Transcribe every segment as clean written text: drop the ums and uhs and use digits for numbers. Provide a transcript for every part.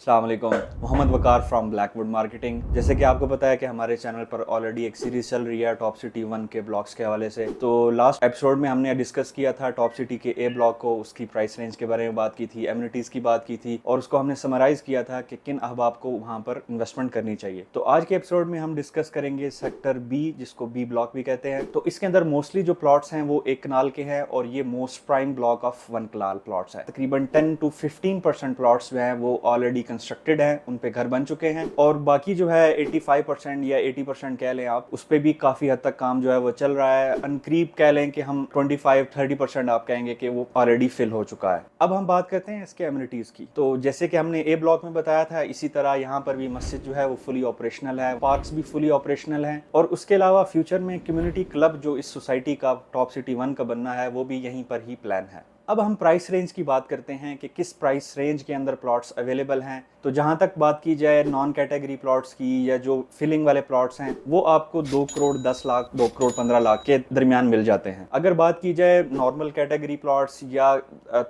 अस्सलाम वालेकुम। मोहम्मद वकार from Blackwood marketing. जैसे कि आपको पता है कि हमारे चैनल पर ऑलरेडी एक सीरीज चल रही है टॉप सिटी 1 के ब्लॉक्स के हवाले से। तो लास्ट एपिसोड में हमने डिस्कस किया था टॉप सिटी के ए ब्लॉक को, उसकी प्राइस रेंज के बारे में बात की थी, एमिनिटीज की बात की थी और उसको हमने समराइज किया था कि किन अहबाब को वहाँ पर इन्वेस्टमेंट करनी चाहिए। तो आज के एपिसोड में हम डिस्कस करेंगे सेक्टर बी, जिसको बी ब्लॉक भी कहते हैं। तो इसके अंदर मोस्टली जो प्लॉट्स हैं वो 1 कनाल के हैं और ये most prime block of 1 kanal plots है। तकरीबन 10 to 15% प्लॉट्स जो हैं वो ऑलरेडी कंस्ट्रक्टेड है, उन पे घर बन चुके हैं और बाकी जो है 85% या 80% कह लें आप, उस पे भी काफी हद तक काम जो है वो चल रहा है। अनकरीब कह लें कि हम 25-30% आप कहेंगे कि वो ऑलरेडी फिल हो चुका है। अब हम बात करते हैं इसके एमिनिटीज की। तो जैसे कि हमने ए ब्लॉक में बताया था, इसी तरह यहाँ पर भी मस्जिद जो है वो फुली ऑपरेशनल है, पार्क्स भी फुली ऑपरेशनल है और उसके अलावा फ्यूचर में कम्युनिटी क्लब जो इस सोसाइटी का टॉप सिटी 1 का बनना है वो भी यहीं पर ही प्लान है। अब हम प्राइस रेंज की बात करते हैं कि किस प्राइस रेंज के अंदर प्लॉट्स अवेलेबल हैं। तो जहां तक बात की जाए नॉन कैटेगरी प्लॉट्स की या जो फिलिंग वाले प्लॉट्स हैं, वो आपको 2 करोड़ 10 लाख 2 करोड़ 15 लाख के दरमियान मिल जाते हैं। अगर बात की जाए नॉर्मल कैटेगरी प्लॉट्स या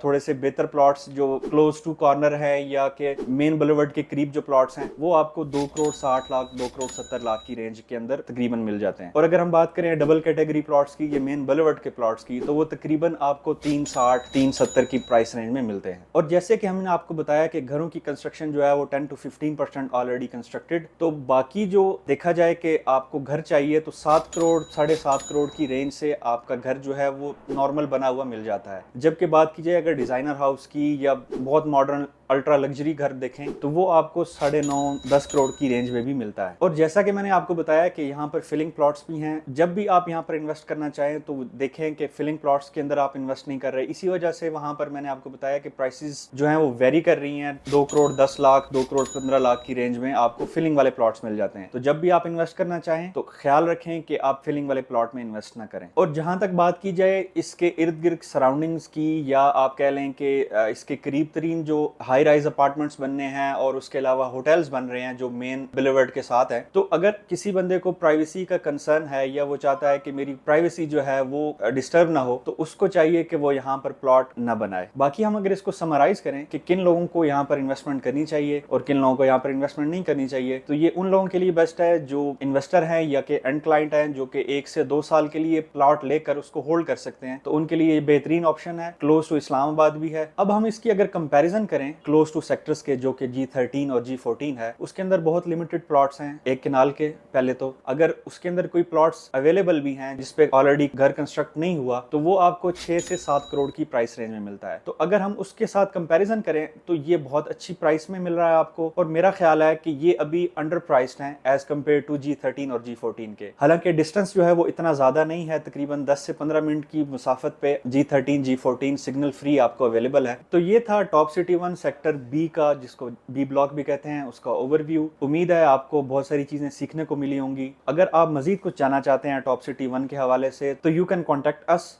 थोड़े से बेहतर प्लॉट्स जो क्लोज टू कॉर्नर है या के मेन बुलेवर्ड के करीब जो प्लॉट्स हैं, वो आपको 2 करोड़ 60 लाख 2 करोड़ 70 लाख की रेंज के अंदर तकरीबन मिल जाते हैं। और अगर हम बात करें डबल कैटेगरी प्लॉट्स की या मेन बुलेवर्ड के प्लॉट्स की, तो वो तकरीबन आपको 360 370 की प्राइस रेंज में मिलते हैं। और जैसे कि हमने आपको बताया कि घरों की कंस्ट्रक्शन जो है वो 10 to 15% ऑलरेडी कंस्ट्रक्टेड, तो बाकी जो देखा जाए कि आपको घर चाहिए तो 7 करोड़ 7.5 करोड़ की रेंज से आपका घर जो है वो नॉर्मल बना हुआ मिल जाता है। जबकि बात की जाए अगर डिजाइनर हाउस की या बहुत मॉडर्न अल्ट्रा लग्जरी घर देखें तो वो आपको 9.5-10 करोड़ की रेंज में भी मिलता है। और जैसा कि मैंने आपको बताया कि यहाँ पर फिलिंग प्लॉट्स भी हैं। जब भी आप यहाँ पर इन्वेस्ट करना चाहें तो देखें कि फिलिंग प्लॉट्स के अंदर आप इन्वेस्ट नहीं कर रहे। इसी वजह से वहाँ पर मैंने आपको बताया कि प्राइसेस जो हैं वो वेरी कर रही हैं। 2 करोड़ 10 लाख 2 करोड़ 15 लाख की रेंज में आपको फिलिंग वाले प्लॉट्स मिल जाते हैं। तो जब भी आप इन्वेस्ट करना चाहें तो ख्याल रखें कि आप फिलिंग वाले प्लॉट में इन्वेस्ट ना करें। और जहां तक बात की जाए इसके इर्द गिर्द सराउंडिंग्स की, या आप कह लें कि इसके करीब तरीन जो हाई राइज अपार्टमेंट्स बनने हैं और उसके अलावा होटल्स बन रहे हैं जो मेन बुलेवर्ड के साथ है, तो अगर किसी बंदे को प्राइवेसी का कंसर्न है या वो चाहता है कि मेरी प्राइवेसी जो है वो डिस्टर्ब ना हो, तो उसको चाहिए कि वो यहाँ पर प्लॉट ना बनाए। बाकी हम अगर इसको समराइज करें कि किन लोगों को यहाँ पर इन्वेस्टमेंट करनी चाहिए और किन लोगों को यहाँ पर इन्वेस्टमेंट नहीं करनी चाहिए, तो ये उन लोगों के लिए बेस्ट है जो इन्वेस्टर हैं या के एंड क्लाइंट हैं, जो कि 1 से 2 साल के लिए प्लॉट लेकर उसको होल्ड कर सकते हैं। तो उनके लिए ये बेहतरीन ऑप्शन है। क्लोज टू इस्लामाबाद भी है। अब हम इसकी अगर कंपैरिजन करें क्लोज टू सेक्टर्स के जो कि G13 और G14 है, उसके अंदर बहुत लिमिटेड प्लॉट्स हैं 1 कनाल के। पहले तो अगर उसके अंदर कोई प्लॉट्स अवेलेबल भी हैं जिसपे ऑलरेडी घर कंस्ट्रक्ट नहीं हुआ, तो वो आपको 6 से 7 करोड़ की प्राइस रेंज में मिलता है। तो अगर हम उसके साथ कंपैरिजन करें तो ये बहुत अच्छी प्राइस में मिल रहा है आपको। और मेरा ख्याल है कि ये अभी अंडर प्राइस्ड है एज कम्पेयर टू G13 और G14 के। हालांकि डिस्टेंस जो है वो इतना ज्यादा नहीं है, तकरीबन 10 से 15 मिनट की मुसाफत पे G13 G14 सिग्नल फ्री आपको अवेलेबल है। तो ये था टॉप सिटी 1 सेक्टर बी का, जिसको बी ब्लॉक भी कहते हैं, उसका ओवरव्यू। उम्मीद है आपको बहुत सारी चीजें सीखने को मिली होंगी। अगर आप मजीद कुछ जानना चाहते हैं टॉप सिटी 1 के हवाले से तो यू कैन कॉन्टेक्ट अस।